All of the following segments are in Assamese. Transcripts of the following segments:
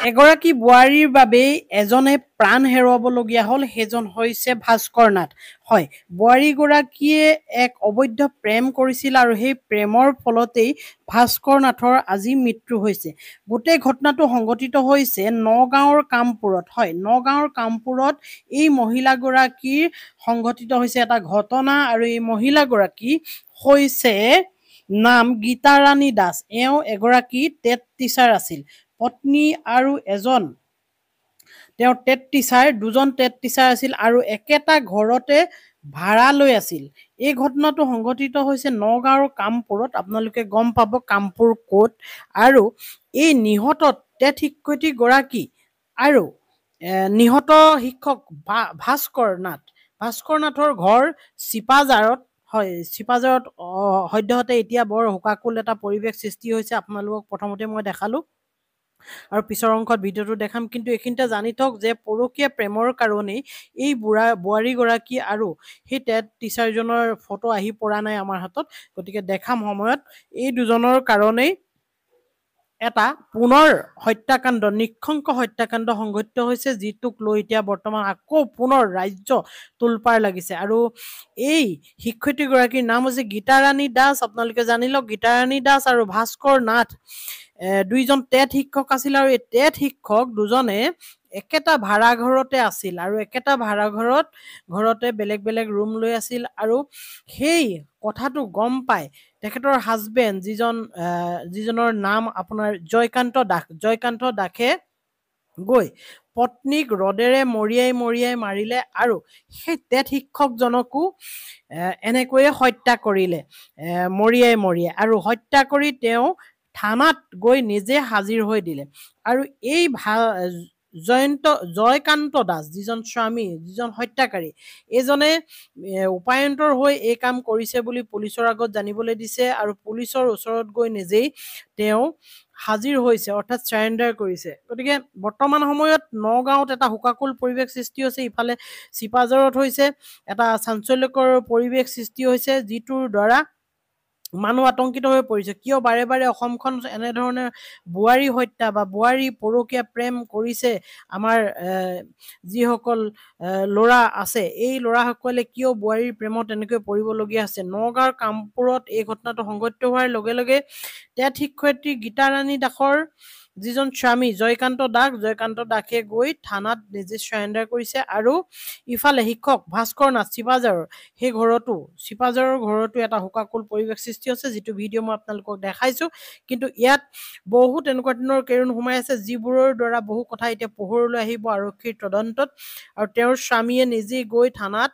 এগৰাকী বোৱাৰীৰ বাবে এজনে প্ৰাণ হেৰুৱাবলগীয়া হ'ল, সেইজন হৈছে ভাস্কৰ নাথ। হয়, বোৱাৰীগৰাকীয়ে এক অবৈধ প্ৰেম কৰিছিল আৰু সেই প্ৰেমৰ ফলতেই ভাস্কৰ নাথৰ আজি মৃত্যু হৈছে। গোটেই ঘটনাটো সংঘটিত হৈছে নগাঁৱৰ কামপুৰত। হয়, নগাঁৱৰ কামপুৰত এই মহিলাগৰাকীৰ সংঘটিত হৈছে এটা ঘটনা আৰু এই মহিলাগৰাকী হৈছে নাম গীতাৰাণী দাস। এওঁ এগৰাকী টেট টিচাৰ আছিল। পত্নী আৰু এজন তেওঁৰ টেট টিচাৰ, দুজন টেট টিচাৰ আছিল আৰু একেটা ঘৰতে ভাড়া লৈ আছিল। এই ঘটনাটো সংঘটিত হৈছে নগাঁৱৰ কামপুৰত। আপোনালোকে গম পাব কামপুৰ ক'ত। আৰু এই নিহত টেট শিক্ষয়িত্ৰীগৰাকী আৰু নিহত শিক্ষক ভাস্কৰ নাথৰ ঘৰ চিপাঝাৰত। হয়, চিপাঝাৰত সদ্যহতে এতিয়া বৰ শোকাকুল এটা পৰিৱেশ সৃষ্টি হৈছে। আপোনালোকক প্ৰথমতে মই দেখালোঁ আৰু পিছৰ অংশত ভিডিঅ'টো দেখাম। কিন্তু এইখিনিতে জানি থওক যে পৰকীয়া প্ৰেমৰ কাৰণেই এই বোৱাৰীগৰাকী আৰু সেই টেট টিচাৰজনৰ ফটো আহি পৰা নাই আমাৰ হাতত, গতিকে দেখাম সময়ত। এই দুজনৰ কাৰণেই এটা পুনৰ হত্যাকাণ্ড, নৃশংস হত্যাকাণ্ড সংঘটিত হৈছে, যিটোক লৈ এতিয়া বৰ্তমান আকৌ পুনৰ ৰাজ্য তোলপাৰ লাগিছে। আৰু এই শিক্ষয়িত্ৰীগৰাকীৰ নাম হৈছে গীতাৰাণী দাস। আপোনালোকে জানি লওক, গীতাৰাণী দাস আৰু ভাস্কৰ নাথ দুইজন টেট শিক্ষক আছিল আৰু এই টেট শিক্ষক দুজনে একেটা ভাড়া ঘৰতে আছিল আৰু একেটা ভাড়া ঘৰতে বেলেগ বেলেগ ৰুম লৈ আছিল। আৰু সেই কথাটো গম পাই তেখেতৰ হাজবেণ্ড যিজনৰ নাম আপোনাৰ জয়কান্ত দাসে গৈ পত্নীক ৰদেৰে মৰিয়াই মাৰিলে আৰু সেই টেট শিক্ষকজনকো এনেকৈয়ে হত্যা কৰিলে মৰিয়াই। আৰু হত্যা কৰি তেওঁ থানাত গৈ নিজে হাজিৰ হৈ দিলে। আৰু এই জয়কান্ত দাস, যিজন স্বামী, যিজন হত্যাকাৰী, এইজনে উপায়ন্তৰ হৈ এই কাম কৰিছে বুলি পুলিচৰ আগত জানিবলৈ দিছে আৰু পুলিচৰ ওচৰত গৈ নিজেই তেওঁ হাজিৰ হৈছে, অৰ্থাৎ চাৰেণ্ডাৰ কৰিছে। গতিকে বৰ্তমান সময়ত নগাঁৱত এটা শোকাকুল পৰিৱেশ সৃষ্টি হৈছে। ইফালে চিপাঝাৰত হৈছে এটা চাঞ্চল্যকৰ পৰিৱেশ সৃষ্টি হৈছে, যিটোৰ দ্বাৰা মানুহ আতংকিত হৈ পৰিছে। কিয় বাৰে বাৰে অসমখন এনেধৰণে বোৱাৰী হত্যা বা বোৱাৰী পৰকীয়া প্ৰেম কৰিছে আমাৰ যিসকল ল'ৰা আছে, এই ল'ৰাসকলে কিয় বোৱাৰীৰ প্ৰেমত এনেকৈ পৰিবলগীয়া হৈছে? নগাঁৱৰ কামপুৰত এই ঘটনাটো সংঘটিত হোৱাৰ লগে লগে টেট শিক্ষয়িত্ৰী গীতাৰাণী দাসৰ যিজন স্বামী জয়কান্ত দাসে গৈ থানাত নিজে চাৰেণ্ডাৰ কৰিছে। আৰু ইফালে শিক্ষক ভাস্কৰ নাথ চিপাঝাৰৰ ঘৰতো এটা শোকাকুল পৰিৱেশ সৃষ্টি হৈছে, যিটো ভিডিঅ' মই আপোনালোকক দেখাইছোঁ। কিন্তু ইয়াত বহুত এনেকুৱা ধৰণৰ কেৰুণ সোমাই আছে, যিবোৰৰ দ্বাৰা বহু কথা এতিয়া পোহৰলৈ আহিব আৰক্ষীৰ তদন্তত। আৰু তেওঁৰ স্বামীয়ে নিজেই গৈ থানাত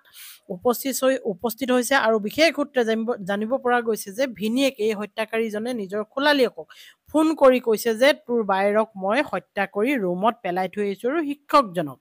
উপস্থিত হৈছে আৰু বিশেষ সূত্ৰে জানিব পৰা গৈছে যে ভিনীয়েক এই হত্যাকাৰীজনে নিজৰ খোলালীয়েকক ফোন কৰি কৈছে যে তোৰ বায়েৰক মই হত্যা কৰি ৰুমত পেলাই থৈ আহিছোঁ আৰু শিক্ষকজনক